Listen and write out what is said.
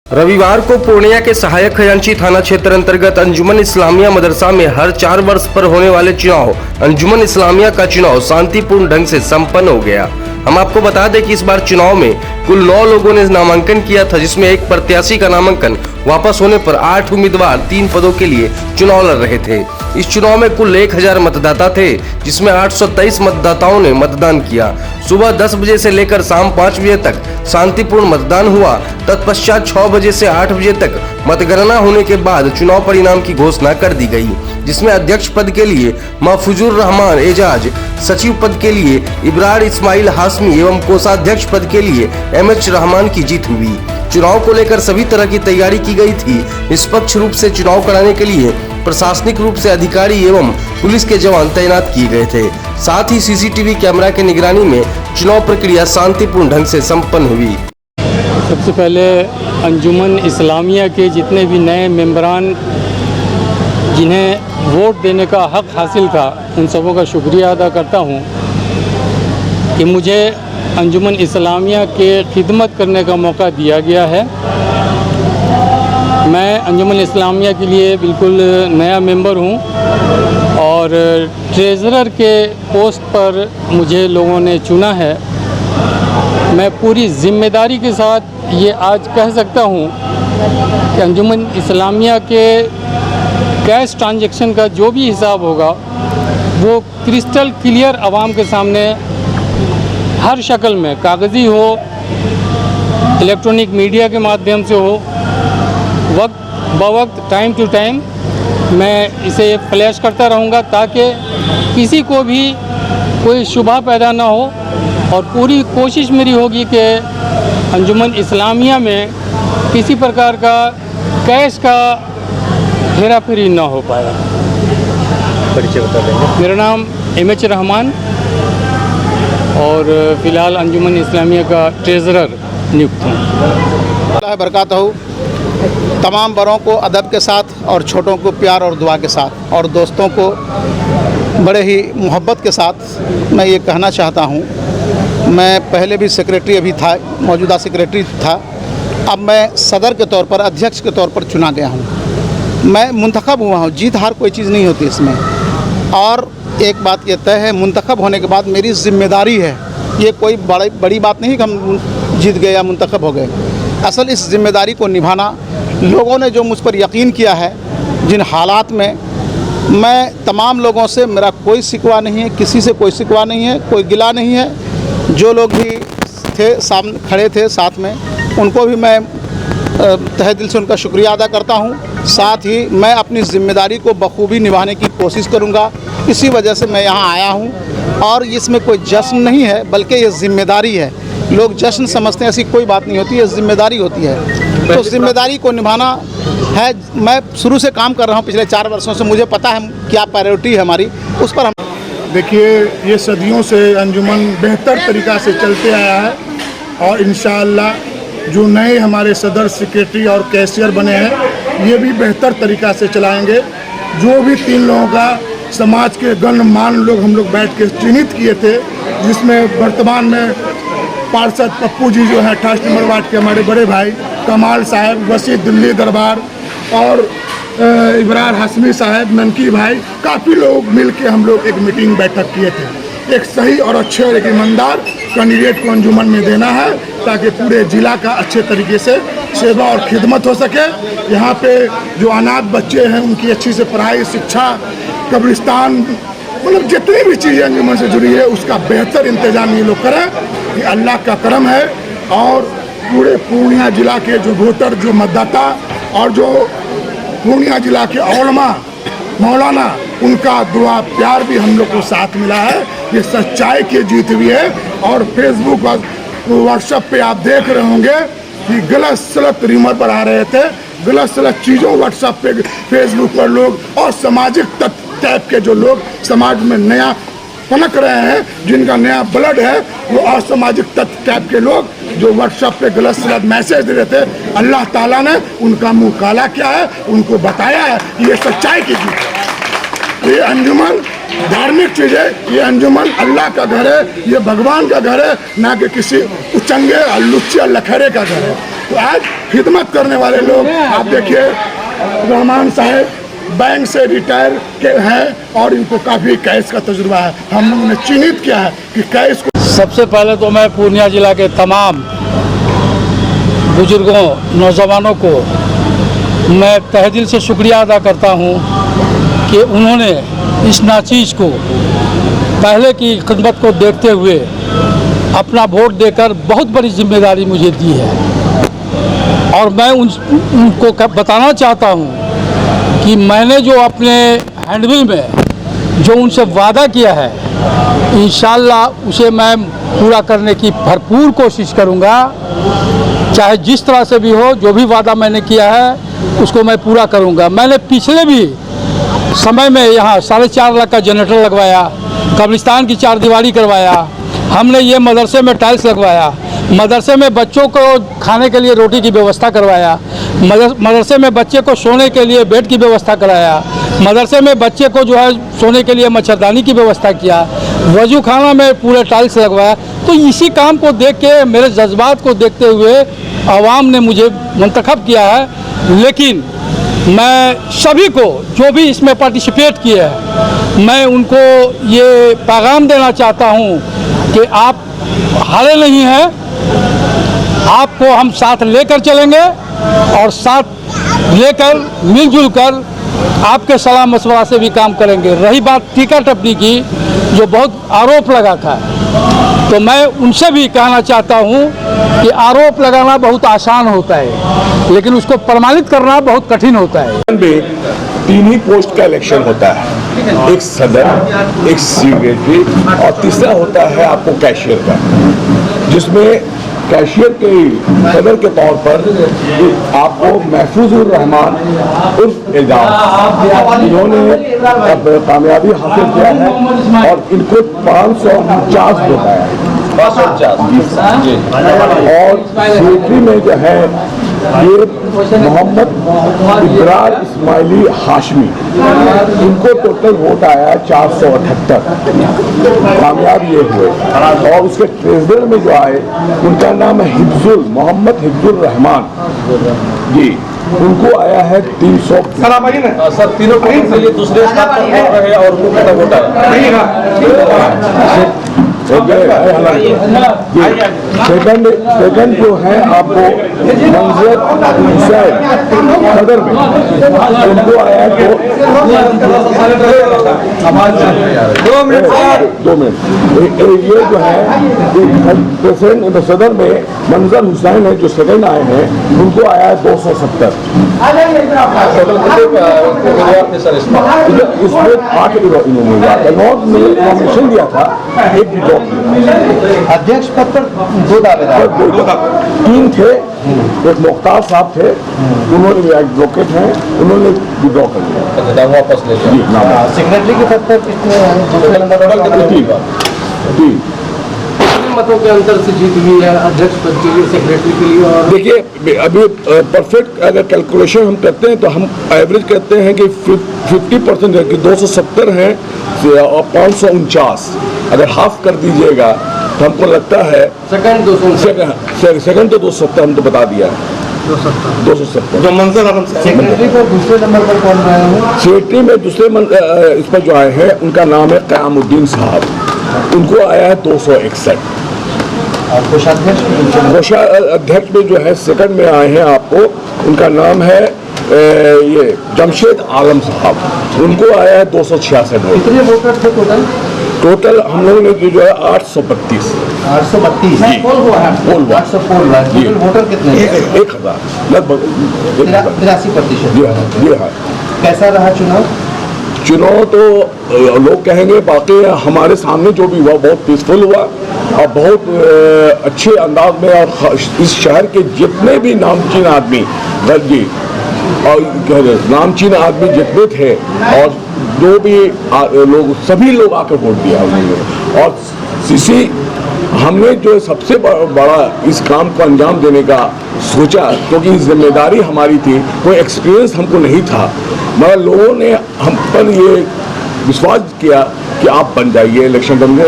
रविवार को पूर्णिया के सहायक खजांची थाना क्षेत्र अंतर्गत अंजुमन इस्लामिया मदरसा में हर 4 वर्ष पर होने वाले चुनाव अंजुमन इस्लामिया का चुनाव शांतिपूर्ण ढंग से संपन्न हो गया। हम आपको बता दें कि इस बार चुनाव में कुल 9 लोगों ने नामांकन किया था, जिसमें एक प्रत्याशी का नामांकन वापस होने पर 8 उम्मीदवार 3 पदों के लिए चुनाव लड़ रहे थे। इस चुनाव में कुल 1000 मतदाता थे, जिसमें 823 मतदाताओं ने मतदान किया। सुबह 10 बजे से लेकर शाम 5 बजे तक शांतिपूर्ण मतदान हुआ। तत्पश्चात 6 बजे से 8 बजे तक मतगणना होने के बाद चुनाव परिणाम की घोषणा कर दी गई, जिसमें अध्यक्ष पद के लिए महफूजुर रहमान एजाज, सचिव पद के लिए इब्रार इस्माइल हाशमी एवं कोषाध्यक्ष पद के लिए एमएच रहमान की जीत हुई। चुनाव को लेकर सभी तरह की तैयारी की गई थी। निष्पक्ष रूप से चुनाव कराने के लिए प्रशासनिक रूप से अधिकारी एवं पुलिस के जवान तैनात किए गए थे। साथ ही सीसीटीवी कैमरा की निगरानी में चुनाव प्रक्रिया शांतिपूर्ण ढंग से संपन्न हुई। सबसे पहले अंजुमन इस्लामिया के जितने भी नए मेंबरान जिन्हें वोट देने का हक हासिल था, उन सबों का शुक्रिया अदा करता हूं कि मुझे अंजुमन इस्लामिया के खिदमत करने का मौका दिया गया है। मैं अंजुमन इस्लामिया के लिए बिल्कुल नया मेंबर हूं और ट्रेज़रर के पोस्ट पर मुझे लोगों ने चुना है। मैं पूरी जिम्मेदारी के साथ ये आज कह सकता हूं कि अंजुमन इस्लामिया के कैश ट्रांजैक्शन का जो भी हिसाब होगा वो क्रिस्टल क्लियर आवाम के सामने हर शक्ल में, कागज़ी हो, इलेक्ट्रॉनिक मीडिया के माध्यम से हो, वक्त बवक्त, टाइम टू टाइम मैं इसे फ्लैश करता रहूँगा ताकि किसी को भी कोई शुबा पैदा ना हो। और पूरी कोशिश मेरी होगी कि अंजुमन इस्लामिया में किसी प्रकार का कैश का हेरा फेरी ना हो पाया। परिचय बता देंगे। मेरा नाम एमएच रहमान और फ़िलहाल अंजुमन इस्लामिया का ट्रेज़रर नियुक्त हूँ। बरकातहू। तमाम बड़ों को अदब के साथ और छोटों को प्यार और दुआ के साथ और दोस्तों को बड़े ही मोहब्बत के साथ मैं ये कहना चाहता हूँ, मैं पहले भी सेक्रेटरी अभी था, मौजूदा सेक्रेटरी था, अब मैं सदर के तौर पर, अध्यक्ष के तौर पर चुना गया हूँ। मैं मुंतखब हुआ हूँ, जीत हार कोई चीज़ नहीं होती इसमें। और एक बात ये तय है, मुंतखब होने के बाद मेरी जिम्मेदारी है, ये कोई बड़ी बात नहीं कि हम जीत गए या मुंतखब हो गए। असल इस जिम्मेदारी को निभाना, लोगों ने जो मुझ पर यकीन किया है, जिन हालात में, मैं तमाम लोगों से, मेरा कोई शिकवा नहीं है, किसी से कोई शिकवा नहीं है, कोई गिला नहीं है। जो लोग भी थे सामने खड़े थे साथ में, उनको भी मैं तहे दिल से उनका शुक्रिया अदा करता हूँ। साथ ही मैं अपनी ज़िम्मेदारी को बखूबी निभाने की कोशिश करूँगा। इसी वजह से मैं यहाँ आया हूँ और इसमें कोई जश्न नहीं है, बल्कि ये ज़िम्मेदारी है। लोग जश्न समझते हैं, ऐसी कोई बात नहीं होती, ये ज़िम्मेदारी होती है। तो ज़िम्मेदारी को निभाना है। मैं शुरू से काम कर रहा हूँ, पिछले 4 वर्षों से, मुझे पता है क्या प्रायोरिटी है हमारी, उस पर हम। देखिए, ये सदियों से अंजुमन बेहतर तरीक़ा से चलते आया है और इंशाअल्लाह जो नए हमारे सदर, सेक्रेटरी और कैशियर बने हैं, ये भी बेहतर तरीक़ा से चलाएंगे। जो भी 3 लोगों का समाज के गणमान्य लोग हम लोग बैठ के चिन्हित किए थे, जिसमें वर्तमान में पार्षद पप्पू जी जो हैं 28 नंबर वार्ड के हमारे बड़े भाई, कमाल साहब, वसी दिल्ली दरबार और इब्रार हाशमी साहब, ननकी भाई, काफ़ी लोग मिल के हम लोग एक मीटिंग बैठक किए थे। एक सही और अच्छे और एक ईमानदार कैंडिडेट को अंजुमन में देना है ताकि पूरे ज़िला का अच्छे तरीके से सेवा और खिदमत हो सके। यहाँ पे जो अनाथ बच्चे हैं उनकी अच्छी से पढ़ाई, शिक्षा, कब्रिस्तान, मतलब जितनी भी चीज़ें अंजुमन से जुड़ी है उसका बेहतर इंतजाम ये लोग करें। ये अल्लाह का करम है और पूरे पूर्णिया ज़िला के जो वोटर, जो मतदाता और जो पूर्णिया ज़िला के उलमा, मौलाना, उनका दुआ प्यार भी हम लोग को साथ मिला है। ये सच्चाई की जीत हुई है। और फेसबुक और व्हाट्सएप पे आप देख रहे होंगे कि गलत सलत रिमर पर आ रहे थे, गलत सलत चीज़ों व्हाट्सएप पे, फेसबुक पर लोग और सामाजिक तत्व टाइप के जो लोग समाज में नया पनक रहे हैं, जिनका नया ब्लड है, वो असामाजिक तत्व टाइप के लोग जो व्हाट्सएप पे गलत सलत मैसेज दे रहे थे, अल्लाह ताला ने उनका मुंह काला किया है, उनको बताया है कि ये सच्चाई की जीत है। ये अंजुमन धार्मिक चीज़ है, ये अंजुमन अल्लाह का घर है, ये भगवान का घर है, ना कि किसी उचंगे और लुच्चे और लखेरे का घर है। तो आज खिदमत करने वाले लोग आप देखिए, रहमान साहब बैंक से रिटायर के हैं और इनको काफ़ी कैश का तजुर्बा है। हम लोगों ने चिन्हित किया है कि कैश को सबसे पहले तो मैं पूर्णिया जिला के तमाम बुजुर्गों, नौजवानों को मैं तहे दिल से शुक्रिया अदा करता हूं कि उन्होंने इस नाचीज़ को, पहले की खिदमत को देखते हुए अपना वोट देकर बहुत बड़ी जिम्मेदारी मुझे दी है। और मैं उनको बताना चाहता हूं कि मैंने जो अपने हैंडबिल में जो उनसे वादा किया है, इंशाल्लाह उसे मैं पूरा करने की भरपूर कोशिश करूंगा। चाहे जिस तरह से भी हो, जो भी वादा मैंने किया है उसको मैं पूरा करूंगा। मैंने पिछले भी समय में यहाँ 4.5 लाख का जनरेटर लगवाया, कब्रिस्तान की 4 दीवारी करवाया, हमने ये मदरसे में टाइल्स लगवाया, मदरसे में बच्चों को खाने के लिए रोटी की व्यवस्था करवाया, मदरसे में बच्चे को सोने के लिए बेड की व्यवस्था कराया, मदरसे में बच्चे को जो है सोने के लिए मच्छरदानी की व्यवस्था किया, वजू खाना में पूरे टाइल्स लगवाया। तो इसी काम को देख के, मेरे जज्बात को देखते हुए आवाम ने मुझे मुंतखब किया है। लेकिन मैं सभी को जो भी इसमें पार्टिसिपेट किए हैं, मैं उनको ये पैगाम देना चाहता हूँ कि आप हारे नहीं हैं, आपको हम साथ लेकर चलेंगे और साथ लेकर मिलजुल कर आपके सलाह मशवरा से भी काम करेंगे। रही बात टीका टप्पी की, जो बहुत आरोप लगा था, तो मैं उनसे भी कहना चाहता हूं कि आरोप लगाना बहुत आसान होता है, लेकिन उसको प्रमाणित करना बहुत कठिन होता है। 3 ही पोस्ट का इलेक्शन होता है, एक सदर, एक सेक्रेटरी और तीसरा होता है आपको कैशियर का, जिसमें कैशियर के सदर के तौर पर आपको महफूजुर रहमान उर्फ एजाज, इन्होंने अब कामयाबी हासिल किया है और इनको 549 वोट आया है। 549 और सेक्रेटरी में जो है ये मोहम्मद इब्रार इस्माइली हाशमी, इनको टोटल वोट आया 478, कामयाब ये हुए। और उसके ट्रेजरर में जो आए उनका नाम है मोहम्मद हिब्जुल रहमान जी, उनको आया है 300। सर तीनों के लिए दूसरे स्थान पर रहे और उनको कितना वोट आया? सेकंड जो है आपको मंजर हुसैन सदर में, उनको आया तो 2 मिनट। ये जो है प्रेसिडेंट सदर में मंजर हुसैन है जो सेकंड आए हैं, उनको आया है 270। इसमें 8 उम्मीदवार नॉर्थ में नॉमिनेशन दिया था, एक विड्रॉ। अध्यक्ष पद पर 2 दावेदार, 3 थे, एक मुख्तार साहब थे, उन्होंने एडवोकेट हैं, उन्होंने विड्रॉ कर लिया, वापस ले लिया। सेक्रेटरी के पद पर कितने? 3 मतों के अंतर से जीत हुई है अध्यक्ष पद के लिए, सेक्रेटरी के लिए। और देखिए, अभी परफेक्ट अगर कैलकुलेशन हम करते हैं तो हम एवरेज कहते हैं कि 50% है कि 270 हैं और 549, अगर हाफ कर दीजिएगा तो हमको लगता है सेकंड 270, सेकंड तो 270 हम तो बता दिया है, 270। जो मंजर सेक्रेटरी पर दूसरे नंबर पर कौन रहे हैं? सेक्रेटरी में दूसरे इस पर जो आए हैं उनका नाम है क़यामुद्दीन साहब, उनको आया है 261। कोषाध्यक्ष में जो है सेकंड में आए हैं आपको, उनका नाम है ये जमशेद आलम साहब, उनको आया है 266 वोट। कितने वोटर थे टोटल हम लोगों ने जो है 832। 832 पोल हुआ है, 800 पोल हुआ है। टोटल वोटर कितने? 1000 लगभग 83%। जी हाँ। कैसा रहा चुनाव तो लोग कहेंगे, बाकी हमारे सामने जो भी हुआ बहुत पीसफुल हुआ और बहुत अच्छे अंदाज में, और इस शहर के जितने भी नामचीन आदमी जी और नामचीन आदमी जितने थे और जो भी लोग, सभी लोग आकर वोट दिया उन्होंने। और सीसी हमने जो सबसे बड़ा इस काम को अंजाम देने का सोचा, क्योंकि जिम्मेदारी हमारी थी, कोई एक्सपीरियंस हमको नहीं था, मगर लोगों ने हम पर ये विश्वास किया कि आप बन जाइए इलेक्शन कमीशन।